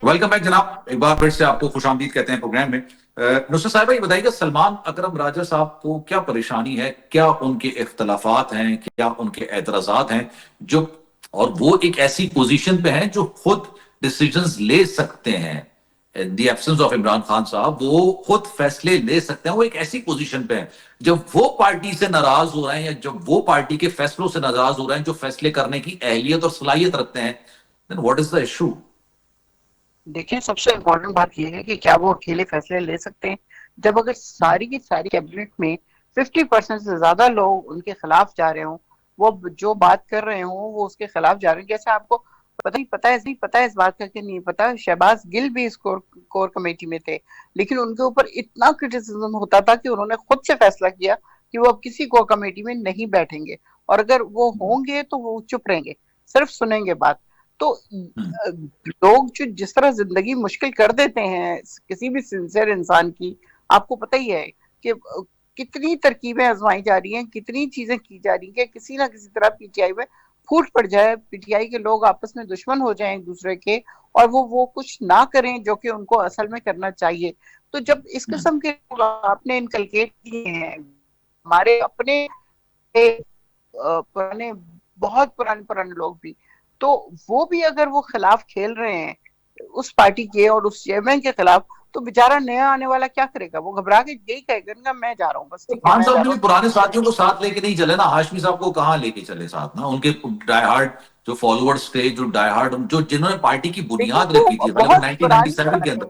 Welcome back जनाब। एक बार फिर से आपको खुशामदीद कहते हैं प्रोग्राम में। नुसरत साहिबा, ये बताइएगा, सलमान अकरम राजा साहब को क्या परेशानी है, क्या उनके इख्तलाफात हैं, क्या उनके एतराजात हैं जो, और वो एक ऐसी पोजीशन पे हैं जो खुद डिसीजंस ले सकते हैं। In the absence of Imran Khan साहब वो खुद फैसले ले सकते हैं। वो एक ऐसी पोजीशन पे हैं, जब वो पार्टी से नाराज हो रहे हैं या जब वो पार्टी के फैसलों से नाराज हो रहे हैं जो फैसले करने की अहलियत और सलाहियत रखते हैं, then what is the issue? देखिए, सबसे इम्पोर्टेंट बात यह है कि क्या वो अकेले फैसले ले सकते हैं? जब अगर सारी की सारी कैबिनेट में 50% से ज्यादा लोग उनके खिलाफ जा रहे हों, वो जो बात कर रहे हों वो उसके खिलाफ जा रहे हैं। जैसे आपको पता है इस बात का कि नहीं पता, शहबाज गिल भी इस कोर कमेटी में थे, लेकिन उनके ऊपर इतना क्रिटिसिज्म होता था कि उन्होंने खुद से फैसला किया कि वो अब किसी कोर कमेटी में नहीं बैठेंगे, और अगर वो होंगे तो वो चुप रहेंगे, सिर्फ सुनेंगे बात। तो लोग जो जिस तरह जिंदगी मुश्किल कर देते हैं किसी भी सिंसियर इंसान की, आपको पता ही है कि कितनी तरकीबें आजमाई जा रही हैं, कितनी चीजें की जा रही हैं कि किसी ना किसी तरह पीटीआई में फूट पड़ जाए, पीटीआई के लोग आपस में दुश्मन हो जाएं एक दूसरे के, और वो कुछ ना करें जो कि उनको असल में करना चाहिए। तो जब इस किस्म के लोग आपने इनकलकेट किए हैं, हमारे अपने पुराने, बहुत पुराने पुराने लोग भी, तो वो भी अगर वो खिलाफ खेल रहे हैं उस पार्टी के और उस चेयरमैन के खिलाफ, तो बेचारा नया आने वाला क्या करेगा? वो घबरा के यही कहेगा मैं जा रहा हूँ, बस तो ठीक है खान मैं जा साहब रहा भी हूँ। पुराने साथियों को साथ लेके नहीं चले ना। हाशमी साहब को कहाँ लेके चले साथ ना? उनके डाई हार्ड जो फॉलोअर्स थे, जो डाई हार्ड, जो जिन्होंने पार्टी की देखिए बुनियाद रखी वो थी पहले बहुत पुरानी 1997 बात के है, अंदर,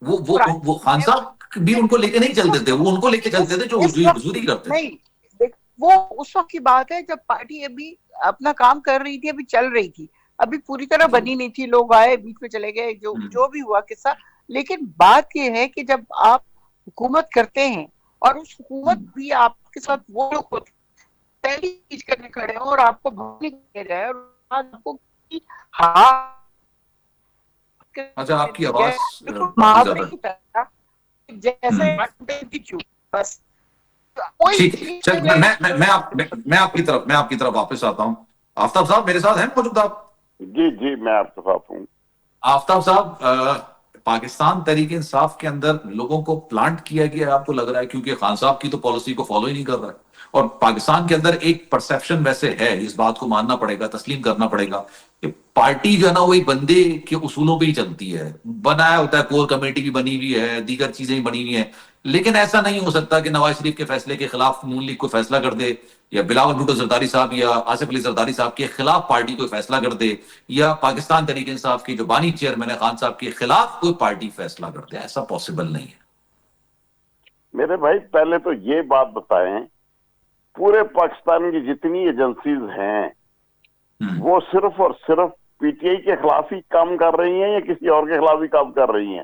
वो पुरानी खान है वो। साहब भी उनको लेकिन लेके नहीं इस चलते थे, वक्त, वो उनको लेके चलते थे जो इस वक्त हुजूरी करते थे। नहीं, देख, वो उस वक्त की बात है जब पार्टी अभी अपना काम कर रही थी, अभी चल रही थी, अभी पूरी तरह जी। बनी नहीं थी, लोग आए बीच में चले गए, जो हम्म, जो भी हुआ किस्सा। लेकिन बात यह है कि जब आप हुकूमत करते हैं और उस हुकूमत हम्म। भी आपके साथ वो लोग होते हैं, पहली चीज करने खड़े हो और आपको भगाने किया जाए, और आपको हाँ अच्छा, आपकी आवाज बिल्कुल काफी माफ ज्यादा। नहीं करता, जैसे हम्म। की चूक, बस कोई ठीक है, चल चीजें नहीं मैं आपकी तरफ वापस आता हूँ। आफ्ताब साहब मेरे साथ हैं मौजूद आप? जी जी, मैं आपके साथ हूँ। आफ्ताब साहब, पाकिस्तान तहरीक इंसाफ के अंदर लोगों को प्लांट किया गया है, आपको लग रहा है, क्योंकि खान साहब की तो पॉलिसी को फॉलो ही नहीं कर रहा है। और पाकिस्तान के अंदर एक परसेप्शन वैसे है, इस बात को मानना पड़ेगा, तस्लीम करना पड़ेगा कि पार्टी जो है ना वो एक बंदे के उसूलों पे ही चलती है। बनाया होता है, कोर कमेटी भी बनी हुई है, दीगर चीजें भी बनी हुई हैं, लेकिन ऐसा नहीं हो सकता कि नवाज शरीफ के फैसले के खिलाफ नून लीग को फैसला कर दे, या बिलावल भुट्टो जरदारी साहब या आसिफ अली जरदारी साहब के खिलाफ पार्टी कोई फैसला कर दे, या पाकिस्तान तहरीक इंसाफ की जो बानी चेयरमैन है खान साहब के खिलाफ कोई पार्टी फैसला कर दे। ऐसा पॉसिबल नहीं है। मेरे भाई, पहले तो ये बात बताएं, पूरे पाकिस्तान की जितनी एजेंसीज हैं वो सिर्फ और सिर्फ पीटीआई के खिलाफ ही काम कर रही हैं या किसी और के खिलाफ भी काम कर रही हैं?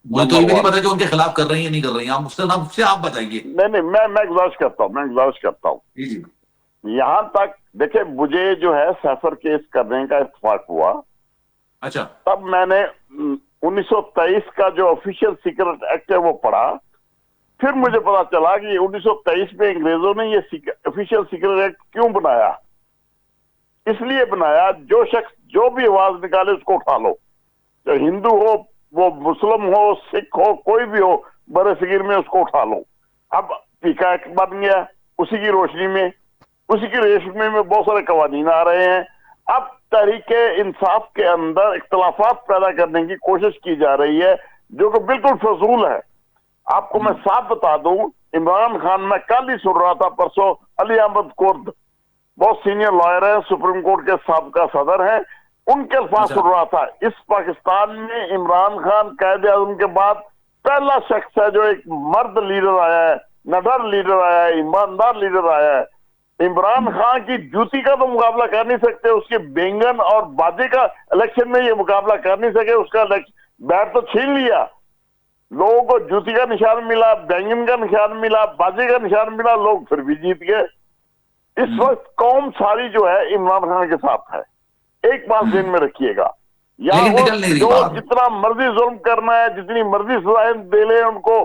मुझे तो नंबर ये भी नहीं वन। पता जो उनके खिलाफ कर रही है नहीं कर रही है। आप मुझसे नाम से आप बताइए। नहीं नहीं, मैं गुजारिश करता हूं। जी जी। यहां तक देखे, मुझे जो है सैफर केस करने का इत्तेफाक हुआ, अच्छा। तब मैंने 1923 का जो ऑफिशियल सीक्रेट एक्ट है वो पढ़ा। फिर मुझे पता चला कि 1923 में अंग्रेजों ने ये ऑफिशियल सीक्रेट एक्ट क्यों बनाया। इसलिए बनाया, जो शख्स जो भी आवाज निकाले उसको उठा लो, चाहे हिंदू हो, वो मुस्लिम हो, सिख हो, कोई भी हो, बड़े सगीर में उसको उठा लो। अब पीका एक्ट बन गया, उसी की रोशनी में, उसी की रेशमी में बहुत सारे कवानीन आ रहे हैं। अब तहरीके इंसाफ के अंदर इख्तलाफात पैदा करने की कोशिश की जा रही है, जो कि बिल्कुल फजूल है। आपको मैं साफ बता दूं, इमरान खान, मैं कल ही सुन रहा था, परसों, अली अहमद कुर्द, बहुत सीनियर लॉयर है, सुप्रीम कोर्ट के साबका सदर हैं, उनके अल्फाज अच्छा। सुन रहा था। इस पाकिस्तान में इमरान खान कायदे आज़म के बाद पहला शख्स है जो एक मर्द लीडर आया है, नडर लीडर आया है, ईमानदार लीडर आया है। इमरान खान की जूती का तो मुकाबला कर नहीं सकते, उसके बेंगन और बाजे का इलेक्शन में ये मुकाबला कर नहीं सके। उसका बैट तो छीन लिया, लोगों को जूती का निशान मिला, बैंगन का निशान मिला, बाजे का निशान मिला, लोग फिर भी जीत गए। इस वक्त कौम सारी जो है इमरान खान के साथ है, एक बात ध्यान में रखिएगा। या लेकिन वो निकल नहीं रही जो बात। जितना मर्जी जुल्म करना है, जितनी मर्जी सजाएं दे ले उनको,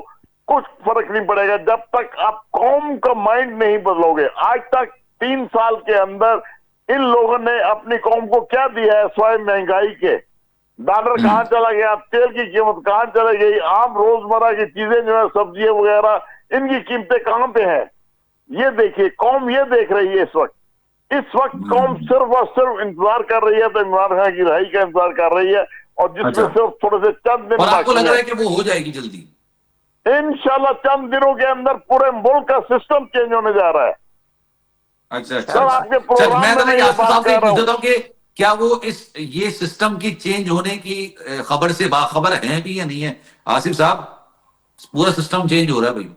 कुछ फर्क नहीं पड़ेगा जब तक आप कौम का माइंड नहीं बदलोगे। आज तक 3 साल के अंदर इन लोगों ने अपनी कौम को क्या दिया है सिवाय महंगाई के? डॉलर कहाँ चला गया, तेल की कीमत कहाँ चली गई, आम रोजमर्रा की चीजें जो है सब्जियां वगैरह इनकी कीमतें कहाँ पे है, ये देखिए कौम ये देख रही है इस वक्त कौम सिर्फ और सिर्फ इंतजार कर रही है, तो इमरान खान की रिहाई का इंतजार कर रही है, और जिसमें अच्छा। सिर्फ थोड़े से चंद दिन और आपको बाकी लग रहा है। है कि वो हो जाएगी जल्दी? इंशाल्लाह चंद दिनों के अंदर पूरे मुल्क का सिस्टम चेंज होने जा रहा है। अच्छा अच्छा सर अच्छा। आपके चल प्रोग्राम मैं में तो मैं लेकिन ये आसिफ बात साहब से कह ये रहा पूछ हूँ। देता हूँ कि क्या वो ये सिस्टम की चेंज होने की खबर से बाखबर है भी या नहीं है? आसिफ साहब, पूरा सिस्टम चेंज हो रहा है भाई।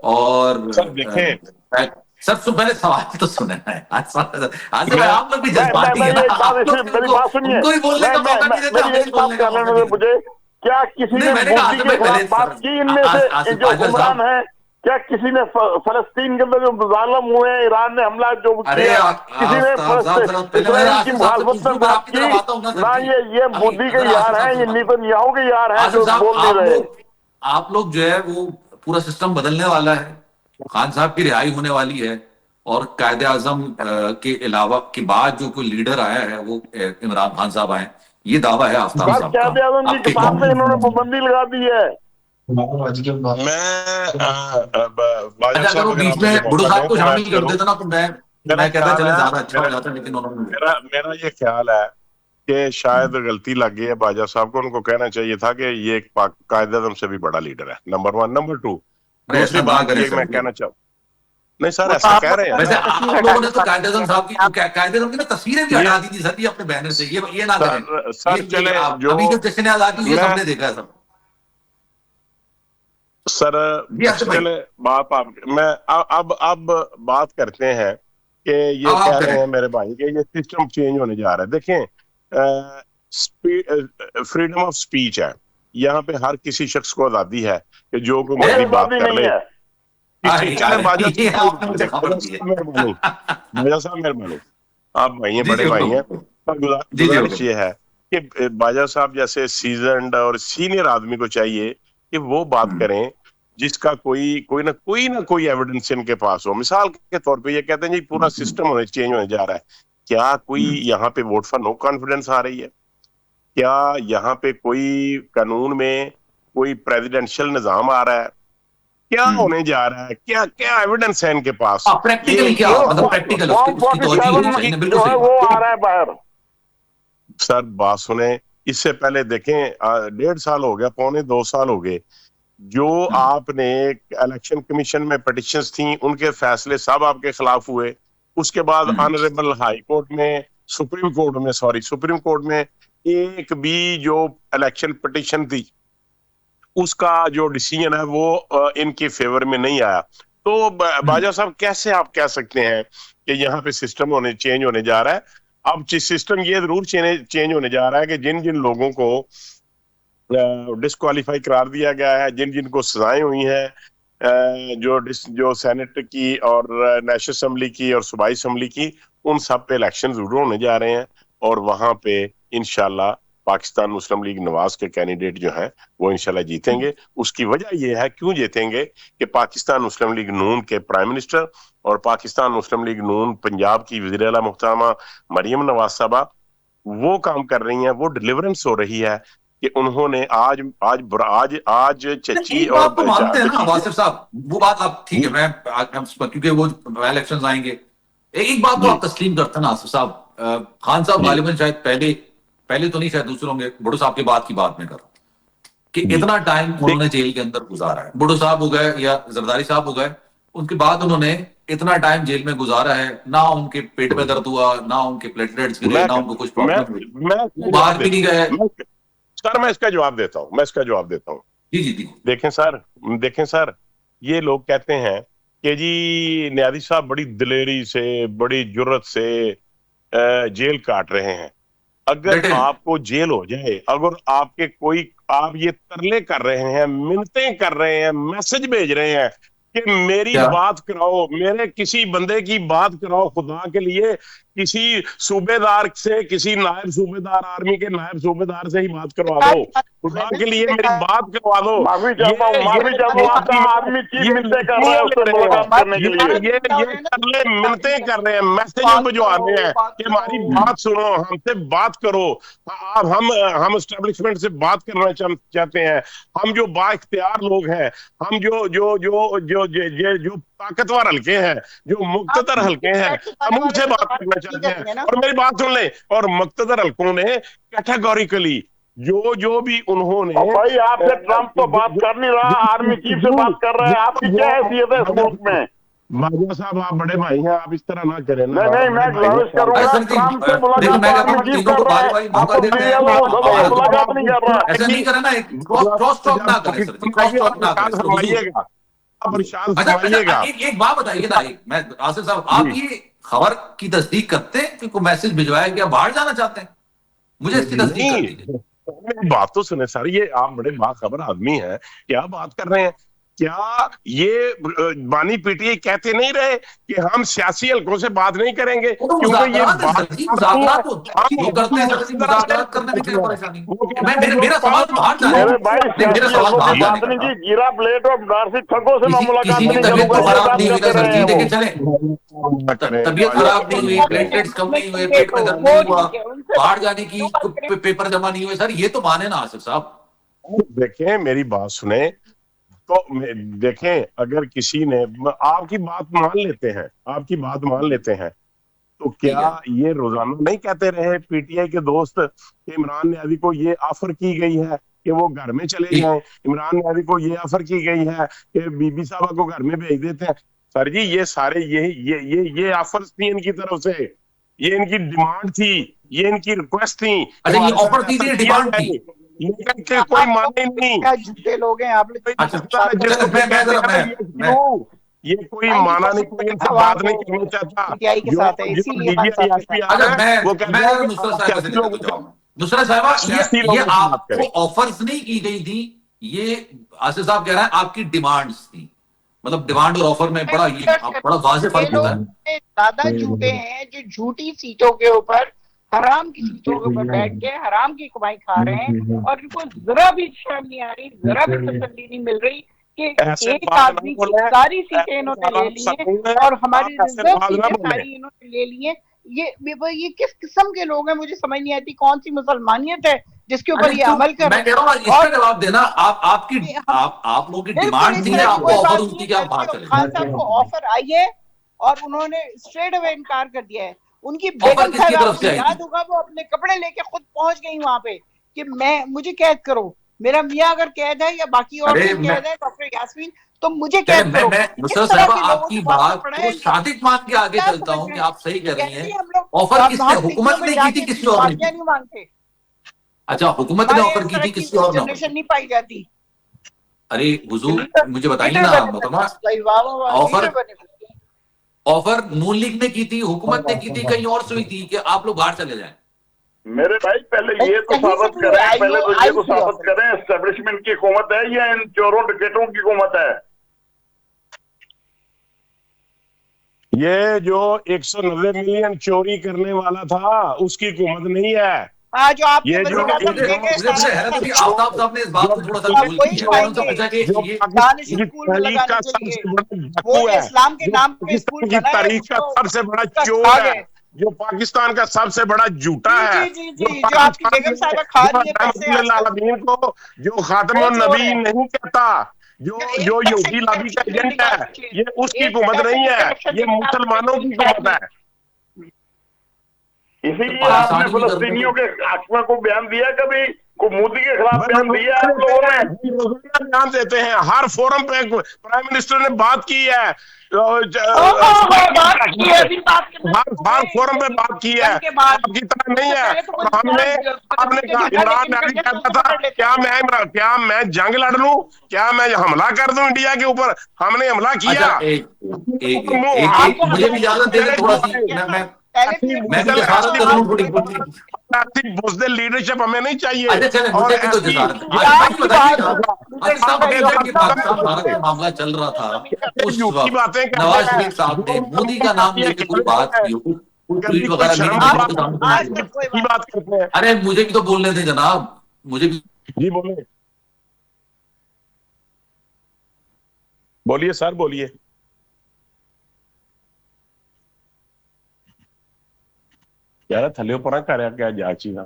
और सर देखें, सर मैंने सवाल तो सुना है आसिफ भाई, मैं आप लोग भी जज्बाती मैं है ना, ये बात आप लोग इसी भी मेरी बात सुनिए, उनको भी बोलने का मौका नहीं देते, मेरी हमें एक भी बात बोलने का कहने मौका में नहीं देते। मुझे, क्या किसी नहीं ने मैंने कहा मोदी आसिफ के भाई पहले खिलाफ बात की इनमें से आसिफ जो आजल हुक्मरान साहब, है? क्या किसी ने फलस्तीन के अंदर जो मुजालम हुए हैं, ईरान ने हमला जो अरे किया, किसी ने आफ्ताब साहब जरा पहले मैं इसराइल की आसिफ साहब से मुखालफत पूछ में लूं, फिर बात आपकी की तरफ आता हूं ना सर ना? जी। ये अभी मोदी के जरा यार आसिफ साहब हैं, से ये बात करो। नेतन्याहू के यार हैं आसिफ जो साहब, बोल नहीं रहे। आप लोग जो है वो पूरा सिस्टम बदलने वाला है, खान साहब की रिहाई होने वाली है, और कायदे आजम के अलावा के बाद जो कोई लीडर आया है वो इमरान खान साहब आए, ये दावा है आफ्ताब सर साहब का। कायदे आजम की आपके किताब पे इन्होंने पाबंदी लगा दी है। बाजा अच्छा, अगर साहब वो अगर आप बीच मुझे में बुढ़ो मौका साहब दें को तो मैं शामिल अर्ज कर करूं। देता ना, तो मेरा मैं कहता ख्याल चले है, ज्यादा अच्छा हो मेरा जाता, लेकिन उन्होंने मेरा मेरा ये ख्याल है कि शायद गलती लग गई है बाजा साहब को। उनको कहना चाहिए था कि ये एक कायदे आजम से भी बड़ा लीडर है, नंबर वन। नंबर टू, अरे दूसरी ऐसा ना बात करें ये सर मैं जी। कहना चाहूँ, नहीं सर वो तो ऐसा आप कह लोग रहे हैं वैसे ना, तस्वीर आप लोगों हटाने ने की तो बात कायदे आजम कर साहब रहे की हैं आप। कायदे आजम की ना तस्वीरें भी ये हटा दी थी सर जी अपने बैनर से, ये ना करें। सर ये चले आप जो अभी जो जश्न आजादी हुई है, मैं सबने देखा है सब। सर जी आसिफ भाई, चले बात आप मैं अब बात करते हैं कि ये अब कह आप रहे करें। हैं मेरे भाई कि ये सिस्टम चेंज होने जा रहा है। देखें, फ्रीडम ऑफ स्पीच है, यहाँ पे हर किसी शख्स को आजादी है कि जो कोई कोई मर्जी बात आजादी कर नहीं ले। है। किसी चले बाजा ये साहब आपने मुझे खबर बाजा दी साहब है। मेहरबानी, बाजा साहब मेहरबानी, आप भाई हैं, जी जी, बड़े भाई हैं, हुक्म। पर जी जी, गुजारिश हुक्म। ये है कि बाजा साहब जैसे सीजन्ड और सीनियर आदमी को चाहिए कि वो बात हम्म, करें जिसका कोई ना कोई एविडेंस इनके पास हो। मिसाल के तौर पे ये कहते हैं जी पूरा हम्म, सिस्टम होने चेंज होने जा रहा है, क्या कोई हम्म, यहाँ पे वोट फॉर नो कॉन्फिडेंस आ रही है? क्या यहाँ पे कोई कानून में कोई प्रेसिडेंशियल निजाम आ रहा है? क्या हम्म। होने जा रहा है? क्या क्या एविडेंस है इनके पास? प्रैक्टिकली क्या, ये मतलब बात प्रैक्टिकल उसकी फॉर्म उसकी तौजीह होनी 47 चाहिए ना, बिल्कुल जो सही है वो बात। आ रहा है बाहर। सर बात सुने, इससे पहले देखें 1.5 साल हो गया, 2.25 साल हो गए, जो हम्म, आपने इलेक्शन कमीशन में पिटिशंस थी उनके फैसले सब आपके खिलाफ हुए। उसके बाद हम्म, ऑनरेबल हाई कोर्ट में, सुप्रीम कोर्ट में एक भी जो इलेक्शन पिटिशन थी उसका जो डिसीजन है वो इनके फेवर में नहीं आया। तो हम्म, बाजा साहब कैसे आप कह सकते हैं कि यहाँ पे सिस्टम चेंज होने जा रहा है? अब सिस्टम ये जरूर चेंज होने जा रहा है कि जिन जिन लोगों को डिस्क्वालीफाई करार दिया गया है, जिन जिन को सजाएं हुई हैं, जो सेनेट की और नेशनल असेंबली की और सूबाई असेंबली की, उन सब पे इलेक्शन जरूर होने जा रहे हैं, और वहां पे इंशाल्लाह पाकिस्तान मुस्लिम लीग नवाज के कैंडिडेट जो हैं वो इंशाल्लाह जीतेंगे। उसकी वजह यह है क्यों जीतेंगे कि पाकिस्तान मुस्लिम लीग नून के प्राइम मिनिस्टर और पाकिस्तान मुस्लिम लीग नून पंजाब की वज़ीर आला मुहतरमा मरियम नवाज साहबा वो काम कर रही हैं, वो डिलीवरेंस हो रही है कि उन्होंने आज आज आज आज चची एक और बात तो मानते हैं ना भतीजे। वासिफ साहब, वो बात आप ठीक जी है, क्योंकि वो इलेक्शन आएंगे, एक बात तो जी आप तस्लीम करते हैं ना आसिफ साहब, खान साहब जी गालिबन शायद पहले पहले तो नहीं, शायद दूसरे होंगे, बुढ़ो साहब के बाद की बात में कर रहा हूं, कि जी इतना टाइम देख उन्होंने जेल के अंदर गुजारा है, बुढ़ो साहब हो गए या जरदारी साहब हो गए, उनके बाद उन्होंने इतना टाइम जेल में गुजारा है, ना उनके पेट में दर्द हुआ, ना उनके प्लेटलेट्स गिरे, मैं ना उनको कुछ मैं प्रॉब्लम हुई, मैं इसका वो जवाब बाहर भी नहीं देता हूँ। गए। मैं इसका जवाब देता हूँ, मैं इसका जवाब देता हूँ। जी जी जी। देखें सर, ये लोग कहते हैं कि जी न्याजी साहब बड़ी दिलेरी से, बड़ी जुर्रत से जेल काट रहे हैं। अगर डटे हैं। आपको जेल हो जाए, अगर आपके कोई, आप ये तरले कर रहे हैं, मिन्नतें कर रहे हैं, मैसेज भेज रहे हैं कि मेरी क्या? बात कराओ, मेरे किसी बंदे की बात कराओ खुदा के लिए, किसी सूबेदार से, किसी नायब सूबेदार, आर्मी के नायब सूबेदार से ही बात करवा दो, खुदा के लिए मेरी बात करवा दो। माफी चाहता हूँ, माफी चाहता हूँ, आपका आर्मी चीफ मिलते कर रहा है उससे मुलाकात करने के लिए। ये कर ले, मिलते कर रहे हैं, मैसेज भिजवा रहे हैं कि हमारी बात सुनो, हमसे बात करो। अब हम एस्टेब्लिशमेंट से बात करना चाहते हैं। हम जो बाइख्तियार लोग हैं, हम जो ताकतवर हल्के हैं, जो मुक्तदर हल्के हैं, हम उनसे बात करना चाहते हैं। और मेरी बात सुन ले, और मुक्तदर हल्कों ने कैटेगोरिकली जो भी उन्होंने, भाई आपसे ट्रंप तो बात कर नहीं रहा, आर्मी चीफ से बात कर रहे हैं। आपकी क्या हैसियत है इस मुल्क में? बाबा साहब, आप बड़े भाई हैं, आप इस तरह ना करें ना। नहीं, मैं गुजारिश करूंगा, ट्रंप से मुलाकात आर्मी चीफ कर रहा है, मुलाकात नहीं कर रहा है। ऐसा नहीं करना, क्रॉस टॉक ना करें सर जी, क्रॉस टॉक ना करें। फरमाइएगा, अच्छा, एक बात बताइए ना, मैं आसिफ साहब, आप ये खबर की तस्दीक करते हैं कि कोई मैसेज भिजवाया कि आप बाहर जाना चाहते हैं? मुझे इसकी तस्दीक कर दीजिए। मेरी बात तो सुने सर, ये आप बड़े बाखबर आदमी हैं, क्या बात कर रहे हैं? क्या ये बानी पीटीआई कहते नहीं रहे कि हम सियासी हलकों से बात नहीं करेंगे? क्योंकि ये करने में क्या परेशानी? मेरा सवाल तो बाहर जा रहा है, मेरा सवाल बाहर जाने का। जीरा प्लेट और बनारसी ठगों से मैं मुलाकात किसी की नहीं तबीयत तो करूंगा। खराब नहीं हुई सर जी, लेकिन चले, तबीयत खराब नहीं हुई, प्लेटलेट्स कम नहीं हुए, पेट में दर्द नहीं हुआ, बाहर जाने की पेपर जमा नहीं हुए, सर ये तो माने ना आसिफ साहब। देखें, मेरी बात सुने तो देखें, अगर किसी ने आपकी बात मान लेते हैं, आपकी बात मान लेते हैं, तो क्या ये रोजाना नहीं कहते रहे पीटीआई के दोस्त कि इमरान न्याजी को ये ऑफर की गई है कि वो घर में चले जाएं, इमरान न्याजी को ये ऑफर की गई है कि बीबी साहबा को घर में भेज देते हैं? सर जी, ये सारे ये ऑफर्स थी इनकी तरफ से, ये इनकी डिमांड थी, ये इनकी रिक्वेस्ट थी। अच्छा, ये ऑफर थी, डिमांड थी, लेकिन कोई माने नहीं। झूठे लोग हैं आप लोग। ये कोई माना नहीं, कोई इनसे बात नहीं करना चाहता। नुसरत साहिबा, ये आपको ऑफर्स नहीं की गई थी, ये आसिफ साहब कह रहा है आपकी डिमांड्स थी। मतलब डिमांड और ऑफर में बड़ा वाज़ेह फर्क होता है। ज्यादा झूठे हैं जो झूठी सीटों के ऊपर, हराम की सीटों के ऊपर बैठ के हराम की कमाई खा रहे हैं, और इनको जरा भी शर्म नहीं आ रही, जरा भी तसल्ली नहीं मिल रही कि एक आदमी की सारी सीटें इन्होंने ले ली हैं और हमारी रिजर्व सीटें सारी इन्होंने ले ली हैं। ये किस किस्म के लोग हैं? मुझे समझ नहीं आती कौन सी मुसलमानियत है जिसके ऊपर ये अमल कर रहे हैं। मैं कह रहा हूं इसका जवाब देना, आप लोगों की डिमांड थी, आपको ऑफर हुई कि आप बाहर चले। खान साहब को ऑफर आई है और उन्होंने स्ट्रेट अवे इनकार कर दिया है। उनकी बेगम साहब, याद होगा, वो अपने कपड़े लेके खुद पहुंच गई वहां पे कि मुझे कैद करो, मेरा मियां अगर कैद है या बाकी और कैद है, डॉक्टर यास्मीन, तो मुझे कैद करो। मुसरत साहिबा, आपकी बात को सादिक मान के आगे चलता हूं कि आप सही कह रही हैं। ऑफर किसने, हुकूमत ने की थी, किसी और ने? नहीं मांगते। अच्छा, हुकूमत ने ऑफर की थी, किसी और ने? नहीं पाई जाती। अरे हुजूर, मुझे बताइए ना, ऑफर नून लीग ने की थी, हुकूमत ने की थी, कहीं और से हुई थी कि आप लोग बाहर चले जाएं? मेरे भाई, पहले ये तो साबित करें, पहले तो ये तो साबित करें एस्टेब्लिशमेंट की हुकूमत है या इन चोरों डकैतों की हुकूमत है? ये जो 190 मिलियन चोरी करने वाला था उसकी हुकूमत नहीं है। जो आप ये जो आफ्ताब साहब ने इस बात को थोड़ा सा भूल किया है, उनसे पूछा कि ये तारीख का सबसे बड़ा डाकू है, इस्लाम के नाम पे पाकिस्तान की तारीख का सबसे बड़ा चोर है, जो पाकिस्तान का सबसे बड़ा झूठा है, जो आपकी बेगम साहिबा खा रही है पैसे, को जो खातमुन नबी नहीं कहता, जो यहूदी लाबी का एजेंट है, ये उसकी हुकूमत नहीं है, ये मुसलमानों की हुकूमत है। इसीलिए आपने फिलिस्तीनियों के हक में को बयान दिया, कभी को मोदी के खिलाफ बयान दिया आप लोगों ने? बयान देते हैं, हर फोरम पे प्राइम मिनिस्टर ने बात की है, हर फोरम पे बात की है, आपकी तरह नहीं है। और आपने कहा इमरान न्याजी कहता था क्या मैं जंग लड़ लूं, क्या मैं हमला कर दूं इंडिया के ऊपर? हमने हमला किया। मुझे भी इजाजत दे दे थोड़ा सी, बुज़दिल लीडरशिप हमें नहीं चाहिए। और मामला चल रहा था, उस वक्त नवाज शरीफ साहब ने मोदी का नाम लेके कोई बात की, कोई कभी ट्वीट कोई वगैरह शर्म मेरी की आप वीडियो बात के सामने तो आज नहीं तक की। कोई की बात करते हैं। अरे मुझे भी तो बोलने थे जनाब, मुझे भी। जी बोले, बोलिए सर, बोलिए। यार थल्ले ऊपर कर क्या जाची ना